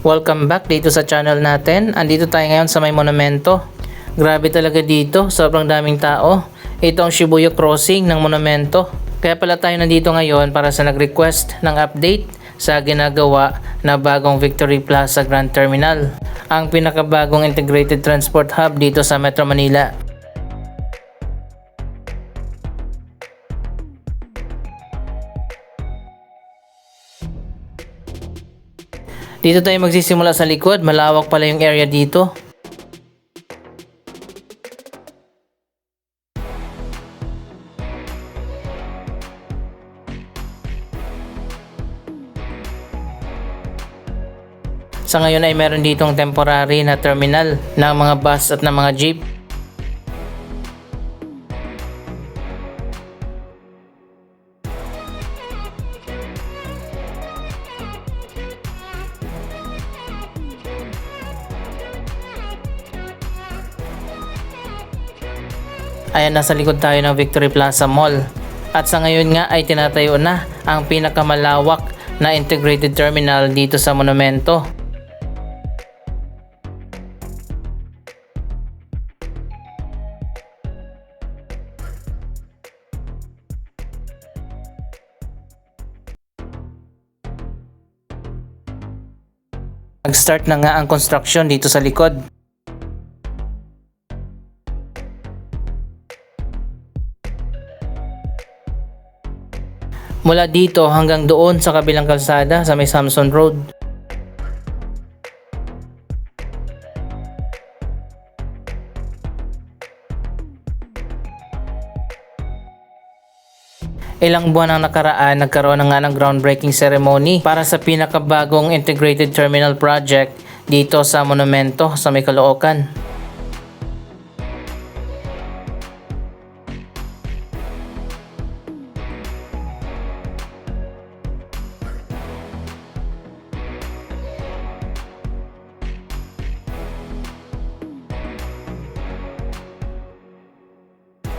Welcome back dito sa channel natin. Andito tayo ngayon sa may monumento. Grabe talaga dito, sobrang daming tao. Ito ang Shibuya Crossing ng monumento. Kaya pala tayo nandito ngayon para sa nag-request ng update sa ginagawa na bagong Victory Plaza Grand Terminal, ang pinakabagong integrated transport hub dito sa Metro Manila. Dito tayo magsisimula sa likod, malawak pala yung area dito. Sa ngayon ay meron ditong temporary na terminal ng mga bus at ng mga jeep. Ayan, nasa likod tayo ng Victory Plaza Mall. At sa ngayon nga ay tinatayo na ang pinakamalawak na integrated terminal dito sa monumento. Nag-start na nga ang construction dito sa likod. Mula dito hanggang doon sa kabilang kalsada sa may Samson Road. Ilang buwan ang nakaraan, nagkaroon na nga ng groundbreaking ceremony para sa pinakabagong integrated terminal project dito sa monumento sa may Caloocan.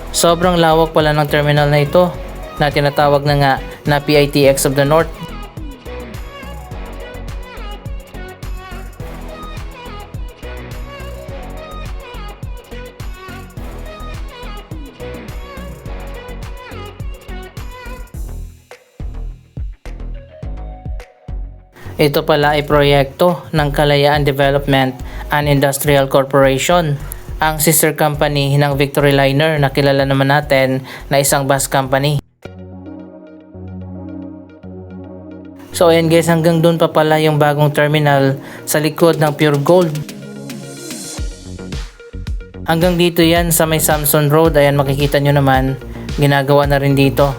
Sobrang lawak pala ng terminal na ito na tinatawag na nga na PITX of the North. Ito pala ay proyekto ng Kalayaan Development and Industrial Corporation, ang sister company ng Victory Liner na kilala naman natin na isang bus company. So ayan guys, hanggang doon pa pala yung bagong terminal sa likod ng Pure Gold. Hanggang dito yan sa may Samson Road, ayan makikita nyo naman, ginagawa na rin dito.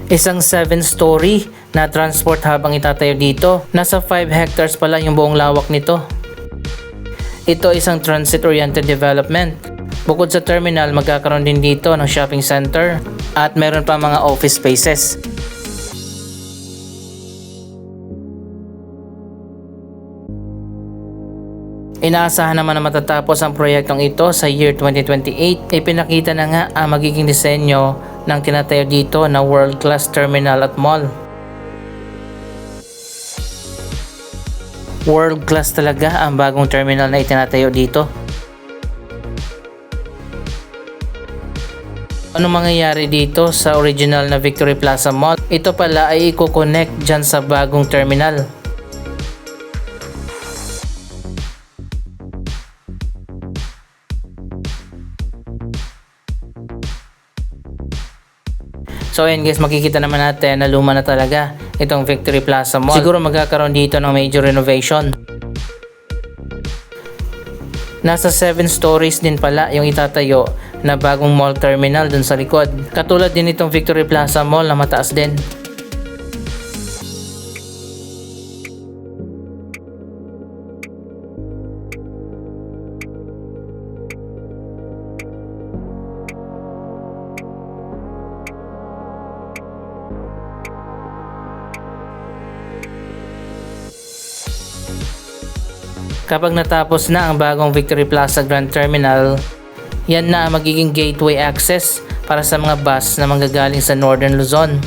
Isang 7-story na transport hub ang itatayo dito. Nasa 5 hectares pala yung buong lawak nito. Ito isang transit-oriented development. Bukod sa terminal, magkakaroon din dito ng shopping center at meron pa mga office spaces. Inaasahan naman na matatapos ang proyektong ito sa year 2028. Ipinakita na nga ang magiging disenyo ng tinatayo dito na world-class terminal at mall. World-class talaga ang bagong terminal na itinatayo dito. Ano mangyayari dito sa original na Victory Plaza Mall? Ito pala ay i-connect dyan sa bagong terminal. So ayan guys, makikita naman natin na luma na talaga itong Victory Plaza Mall. Siguro magkakaroon dito ng major renovation. Nasa 7 stories din pala yung itatayo na bagong mall terminal dun sa likod. Katulad din itong Victory Plaza Mall na mataas din. Kapag natapos na ang bagong Victory Plaza Grand Terminal, yan na ang magiging gateway access para sa mga bus na manggagaling sa Northern Luzon.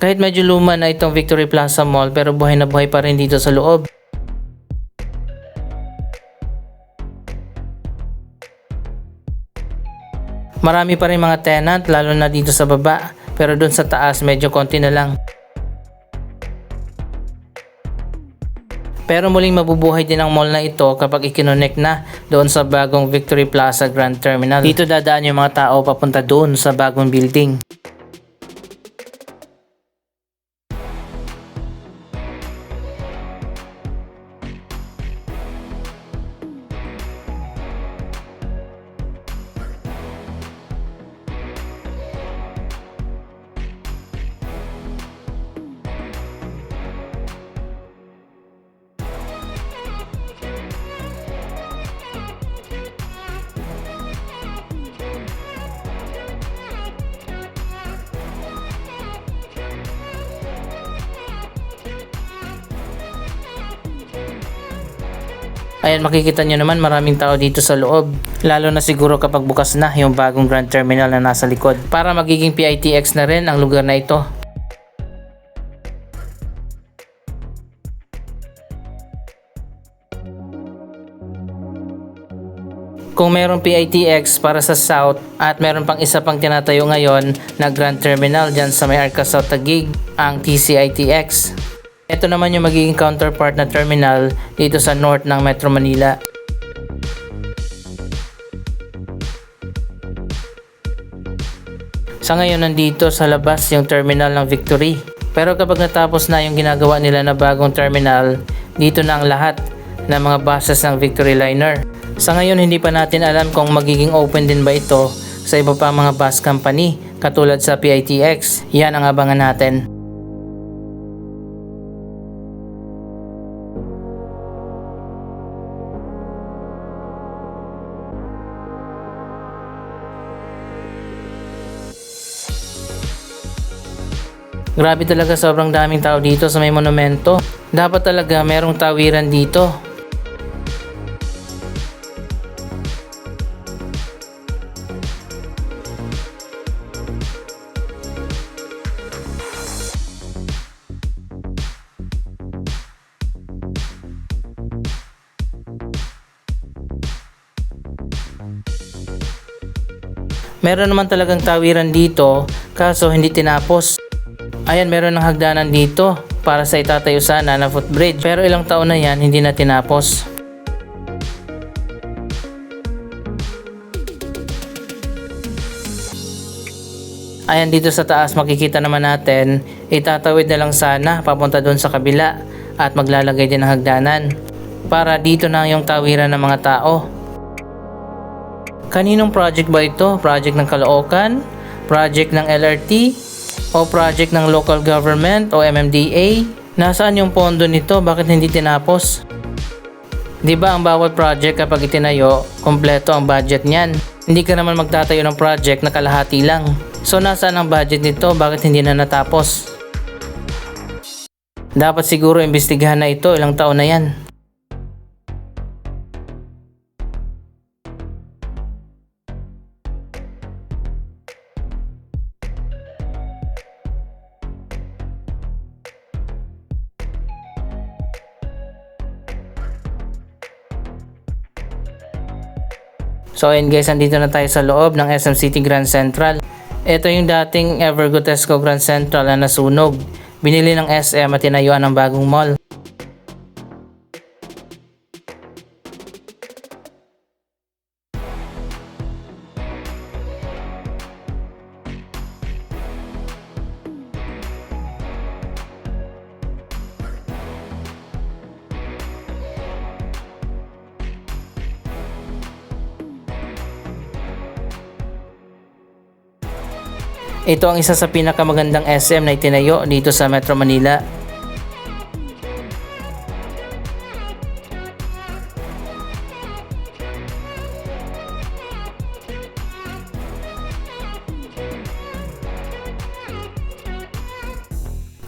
Kahit medyo luma na itong Victory Plaza Mall pero buhay na buhay pa rin dito sa loob. Marami pa rin mga tenant lalo na dito sa baba pero dun sa taas medyo konti na lang. Pero muling mabubuhay din ang mall na ito kapag ikinonect na doon sa bagong Victory Plaza Grand Terminal. Dito dadaan yung mga tao papunta doon sa bagong building. Ayan, makikita nyo naman maraming tao dito sa loob. Lalo na siguro kapag bukas na yung bagong Grand Terminal na nasa likod. Para magiging PITX na rin ang lugar na ito. Kung merong PITX para sa South at meron pang isa pang tinatayo ngayon na Grand Terminal dyan sa may Arca South Taguig, ang TCITX. Ito naman yung magiging counterpart na terminal dito sa north ng Metro Manila. Sa ngayon nandito sa labas yung terminal ng Victory. Pero kapag natapos na yung ginagawa nila na bagong terminal, dito na ang lahat ng mga buses ng Victory Liner. Sa ngayon hindi pa natin alam kung magiging open din ba ito sa iba pa mga bus company katulad sa PITX. Yan ang abangan natin. Grabe talaga, sobrang daming tao dito sa may monumento. Dapat talaga merong tawiran dito. Meron naman talagang tawiran dito, kaso hindi tinapos. Ayan, meron ng hagdanan dito para sa itatayo sana na footbridge. Pero ilang taon na yan, hindi na tinapos. Ayan, dito sa taas makikita naman natin, itatawid na lang sana papunta doon sa kabila at maglalagay din ng hagdanan. Para dito na yung tawiran ng mga tao. Kaninong project ba ito? Project ng Caloocan? Project ng LRT? O project ng local government o MMDA? Nasaan yung pondo nito? Bakit hindi tinapos? Diba ang bawat project kapag itinayo, kompleto ang budget niyan. Hindi ka naman magtatayo ng project na kalahati lang. So nasaan ang budget nito? Bakit hindi na natapos? Dapat siguro imbestigahan na ito, ilang taon na yan. So ayun guys, andito na tayo sa loob ng SM City Grand Central. Ito yung dating Evergotesco Grand Central na nasunog. Binili ng SM at tinayuan ng bagong mall. Ito ang isa sa pinakamagandang SM na itinayo dito sa Metro Manila.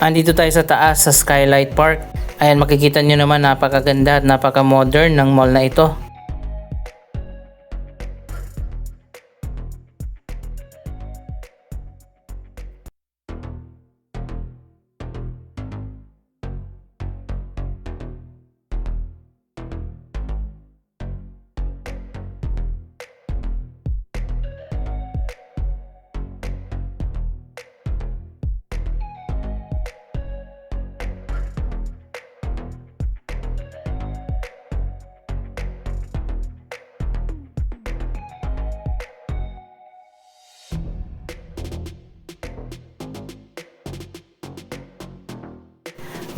Andito tayo sa taas sa Skylight Park. Ayan, makikita nyo naman napakaganda at napaka-modern ng mall na ito.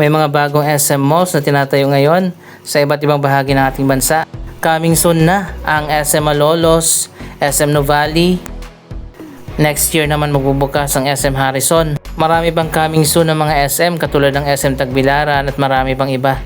May mga bagong SM malls na tinatayo ngayon sa iba't ibang bahagi ng ating bansa. Coming soon na ang SM Malolos, SM Nuvali. Next year naman magbubukas ang SM Harrison. Marami pang coming soon ng mga SM katulad ng SM Tagbilaran at marami pang iba.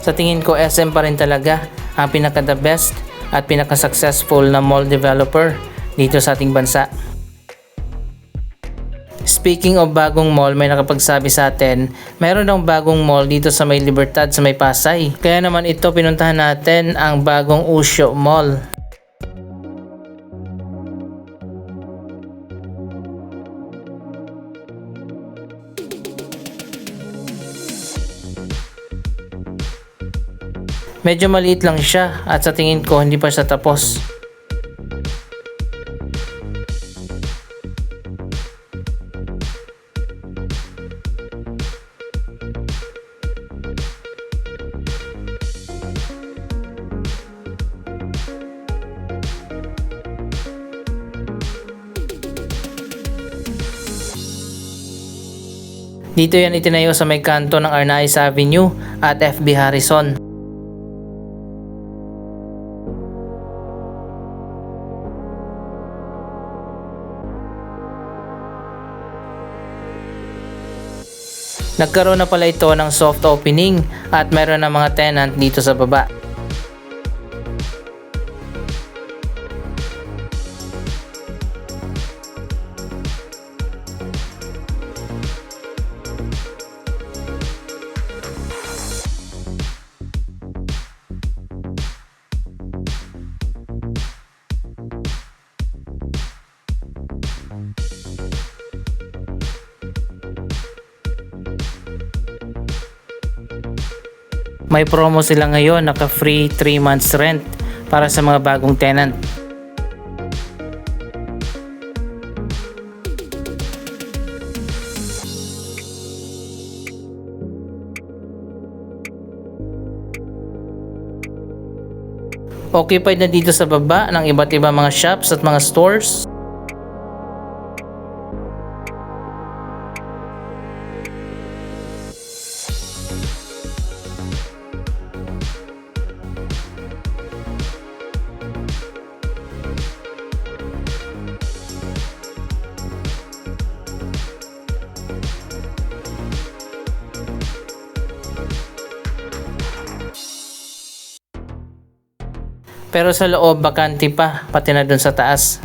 Sa tingin ko, SM pa rin talaga ang pinaka-the best at pinaka-successful na mall developer dito sa ating bansa. Speaking of bagong mall, may nakapagsabi sa atin, mayroon daw bagong mall dito sa may Libertad sa may Pasay. Kaya naman ito pinuntahan natin ang bagong Usyo Mall. Medyo maliit lang siya at sa tingin ko hindi pa siya tapos. Dito yan itinayo sa may kanto ng Arnaiz Avenue at FB Harrison. Nagkaroon na pala ito ng soft opening at meron na mga tenant dito sa baba. May promo sila ngayon, naka-free 3 months rent para sa mga bagong tenant. Occupied na dito sa baba ng iba't ibang mga shops at mga stores. Pero sa loob bakante pa, pati na dun sa taas.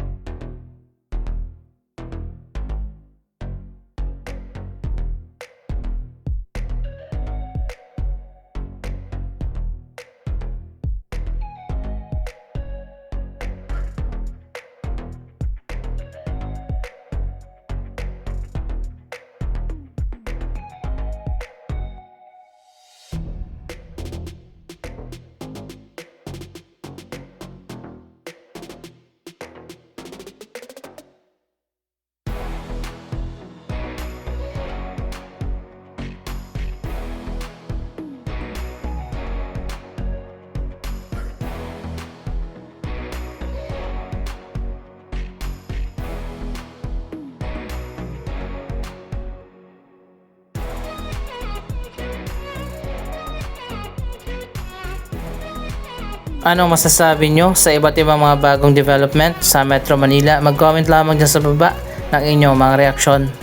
Anong masasabi nyo sa iba't ibang mga bagong development sa Metro Manila? Mag-comment lamang dyan sa baba ng inyong mga reaksyon.